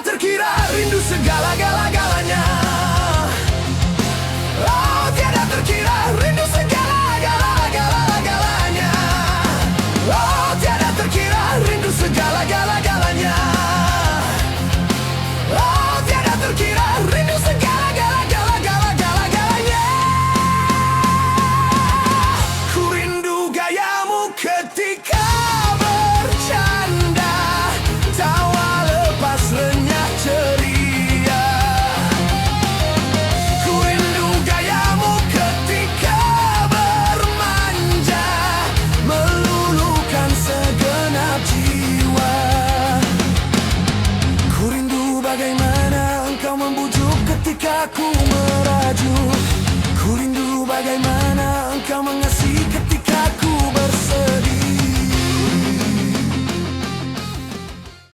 tiada terkira, rindu segala-galanya. Oh, tiada terkira, rindu segala-galanya. Oh, tiada terkira, rindu segala-galanya. Oh, tiada terkira, rindu segala-galanya. Ku rindu gayamu ketika bercanda, tawa lepas renyah ceria. Ku rindu gayamu ketika bermanja, meluluhkan segenap jiwa. Ku rindu bagaimana engkau membujuk ketika ku merajuk. Ku rindu bagaimana